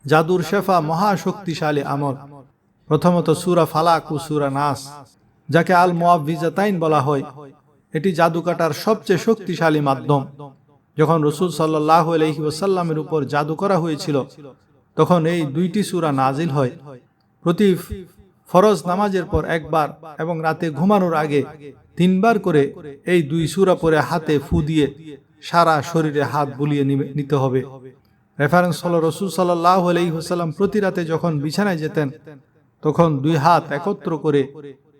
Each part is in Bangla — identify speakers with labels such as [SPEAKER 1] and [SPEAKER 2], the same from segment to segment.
[SPEAKER 1] জাদুর শেফা মহাশক্তিশালী আমল। প্রথমত সূরা ফালাক ও সূরা নাস, যাকে আল মুআউযিজাতাইন বলা হয়, এটি জাদু কাটার সবচেয়ে শক্তিশালী মাধ্যম। যখন রাসূল সাল্লাল্লাহু আলাইহি ওয়াসাল্লামের উপর জাদু করা হয়েছিল, তখন এই দুইটি সূরা নাজিল হয়। প্রতি ফরজ নামাজের পর একবার এবং রাতে ঘুমানোর আগে 3 বার করে এই দুই সূরা পড়ে হাতে ফু দিয়ে সারা শরীরে হাত বুলিয়ে নিতে হবে। রেফারেন্স হলো রাসূল সাল্লাল্লাহু আলাইহি ওয়াসাল্লাম প্রতি রাতে যখন বিছানায় যেতেন, তখন দুই হাত একত্র করে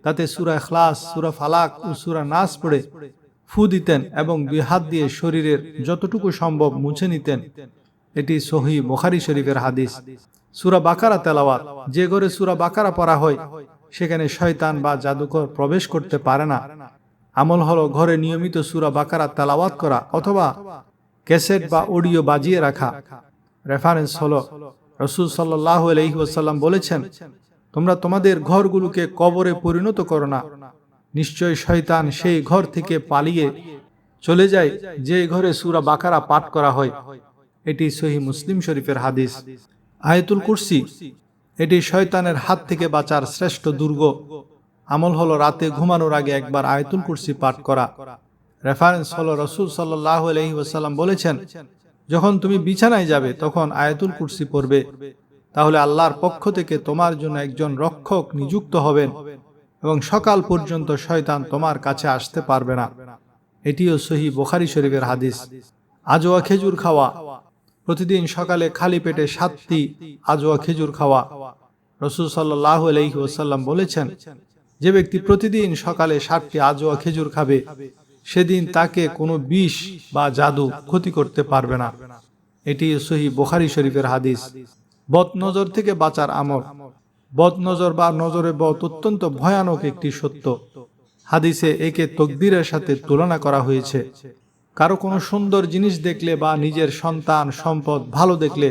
[SPEAKER 1] তাতে সূরা ইখলাস, সূরা ফালাক ও সূরা নাস পড়ে ফু দিতেন এবং দুই হাত দিয়ে শরীরের যতটুকু সম্ভব মুছে নিতেন। এটি সহিহ বুখারী শরীফের হাদিস। সূরা বাকারা তেলাওয়াত, যে ঘরে সূরা বাকারা পড়া হয় সেখানে শয়তান বা জাদুকর প্রবেশ করতে পারে না। আমল হলো ঘরে নিয়মিত সূরা বাকারা তেলাওয়াত করা অথবা ক্যাসেট বা অডিও বাজিয়ে রাখা। রেফারেন্স হলো রাসূল সাল্লাল্লাহু আলাইহি ওয়াসাল্লাম বলেছেন, তোমরা তোমাদের ঘরগুলোকে কবরে পরিণত করো না। নিশ্চয় শয়তান সেই ঘর থেকে পালিয়ে চলে যায় যে ঘরে সূরা বাকারা পাঠ করা হয়। এটি সহিহ মুসলিম শরীফের হাদিস। আয়াতুল কুরসি, এটি শয়তানের হাত থেকে বাঁচার শ্রেষ্ঠ দুর্গ। আমল হলো রাতে ঘুমানোর আগে একবার আয়াতুল কুরসি পাঠ করা। রেফারেন্স হলো রাসূল সাল্লাল্লাহু আলাইহি ওয়াসাল্লাম বলেছেন, যখন তুমি বিছানায় যাবে তখন আয়াতুল কুরসি পড়বে, তাহলে আল্লাহর পক্ষ থেকে তোমার জন্য একজন রক্ষক নিযুক্ত হবেন এবং সকাল পর্যন্ত শয়তান তোমার কাছে আসতে পারবে না। এটিও সহিহ বুখারী শরীফের হাদিস। আজওয়া খেজুর খাওয়া, প্রতিদিন সকালে খালি পেটে 7টি আজওয়া খেজুর খাওয়া। রাসূল সাল্লাল্লাহু আলাইহি ওয়াসাল্লাম বলেছেন, যে ব্যক্তি প্রতিদিন সকালে 7টি আজওয়া খেজুর খাবে, সেদিন তাকে কোনো বিষ বা জাদু ক্ষতি করতে পারবে না। এটি সহিহ বুখারী শরীফের হাদিস। বদনজর থেকে বাঁচার আমল। বদনজর বা নজরে বদ অত্যন্ত ভয়ানক একটি সত্য। হাদিসে একে তাকদীরের সাথে তুলনা করা হয়েছে। কারো কোনো সুন্দর জিনিস দেখলে বা নিজের সন্তান সম্পদ ভালো দেখলে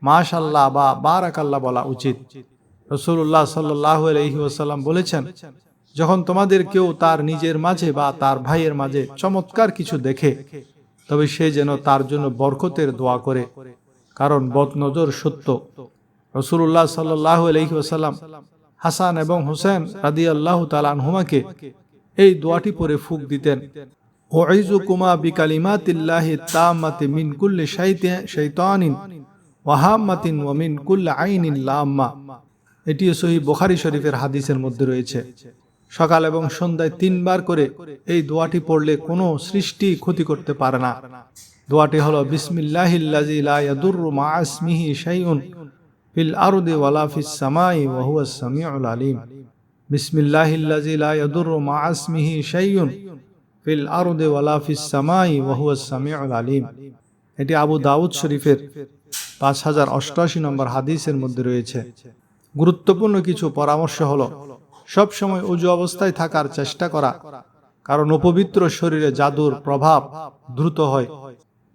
[SPEAKER 1] মাশাআল্লাহ বা বারাকাল্লাহ বলা উচিত। রাসূলুল্লাহ সাল্লাল্লাহু আলাইহি ওয়াসাল্লাম বলেছেন, যখন তোমাদের কেউ তার নিজের মাঝে বা তার ভাইয়ের মাঝে চমৎকার কিছু দেখে, তবে সে যেন তার জন্য বরকতের দোয়া করে, কারণ বদনজর সত্য। রাসূলুল্লাহ সাল্লাল্লাহু আলাইহি ওয়াসাল্লাম হাসান এবং হুসেন রাদিয়াল্লাহু তাআলা আনহুমাকে এই দোয়াটি পড়ে ফুঁক দিতেন, উঈযুকুমা বিকালিমাতিল্লাহি তাম্মাতি মিন কুল্লি শাইতানিন ওয়া হাম্মাতিন ওয়া মিন কুল্লি আইনিন লাম্মা। এটিও সহিহ বুখারী শরীফের হাদিসের মধ্যে রয়েছে। সকাল এবং সন্ধ্যায় 3 বার করে এই দোয়াটি পড়লে কোনো সৃষ্টি ক্ষতি করতে পারে না। দোয়াটি হলো, বিসমিল্লাহিল্লাযী লা ইয়াদুররু মা'a ইসমিহি শাইউন ফিল আরদি ওয়ালা ফিস সামাই ওয়া হুয়াস সামিউল আলিম। বিসমিল্লাহিল্লাযী লা ইয়াদুররু মা'a ইসমিহি শাইউন ফিল আরদি ওয়ালা ফিস সামাই ওয়া হুয়াস সামিউল আলিম। এটি আবু দাউদ শরীফের 5088 নম্বর হাদিসের মধ্যে রয়েছে। গুরুত্বপূর্ণ কিছু পরামর্শ হলো, সব সময় ওযু অবস্থায় থাকার চেষ্টা করা, কারণ অপবিত্র শরীরে জাদুর প্রভাব দ্রুত হয়।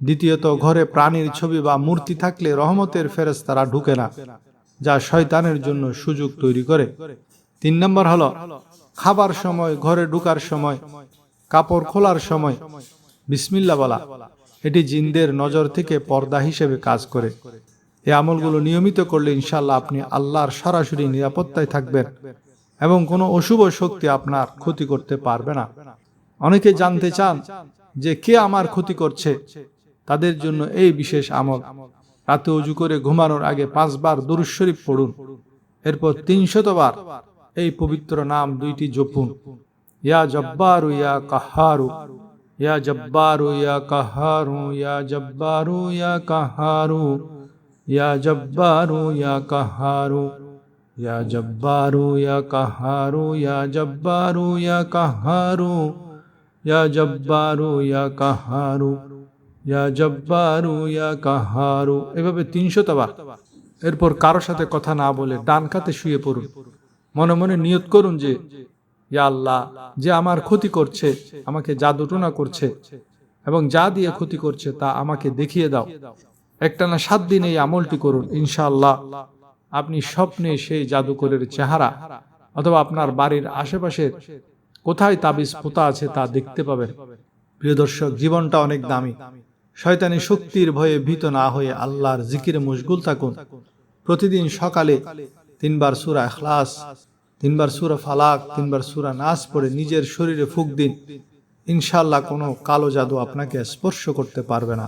[SPEAKER 1] দ্বিতীয়ত, ঘরে প্রাণীর ছবি বা মূর্তি থাকলে রহমতের ফেরেশতারা ঢুকে না, যা শয়তানের জন্য সুযোগ তৈরি করে। 3 নম্বর হলো, খাবার সময়, ঘরে ঢোকার সময়, কাপড় খোলার সময় বিসমিল্লাহ বলা। এটি জিনদের নজর থেকে পর্দা হিসেবে কাজ করে। এই আমলগুলো নিয়মিত করলে ইনশাআল্লাহ আপনি আল্লাহর সরাসরি নিরাপত্তায় থাকবেন এবং কোনো অশুভ শক্তি আপনার ক্ষতি করতে পারবে না। অনেকে জানতে চান যে কে আমার ক্ষতি করছে, তাদের জন্য এই বিশেষ আমল। রাতে ওযু করে ঘুমানোর আগে 5 বার দুরূদ শরীফ পড়ুন, এরপর 300 বার এই পবিত্র নাম 2টি জপুন, ইয়া জব্বারু ইয়া কাহারু, ইয়া জব্বারু ইয়া কাহারু, ইয়া জব্বারু ইয়া কাহারু, ইয়া জব্বারু ইয়া কাহারু, ইয়া জব্বারু ইয়া কাহারু, ইয়া জব্বারু ইয়া কাহারু, ইয়া জব্বারু ইয়া কাহারু, ইয়া জব্বারু ইয়া কাহারু, এভাবে 300 বার। এরপর কারোর সাথে কথা না বলে ডান কাতে শুয়ে পড়ুন। মনে মনে নিয়ত করুন যে, ইয়া আল্লাহ, যে আমার ক্ষতি করছে, আমাকে জাদুটোনা করছে এবং যা দিয়ে ক্ষতি করছে তা আমাকে দেখিয়ে দাও। একটানা 7 দিন এই আমলটি করুন। ইনশাআল্লাহ আপনি স্বপ্নে সেই জাদুকরের চেহারা অথবা আপনার বাড়ির আশেপাশের কোথায় তাবিজ পোতা আছে তা দেখতে পাবেন। প্রিয় দর্শক, জীবনটা অনেক দামি। শয়তানি শক্তির ভয়ে ভীত না হয়ে আল্লাহর জিকিরে মশগুল থাকুন। প্রতিদিন সকালে 3 বার সূরা ইখলাস, 3 বার সূরা ফালাক, 3 বার সূরা নাস পড়ে নিজের শরীরে ফুঁক দিন। ইনশাআল্লাহ কোনো কালো জাদু আপনাকে স্পর্শ করতে পারবে না।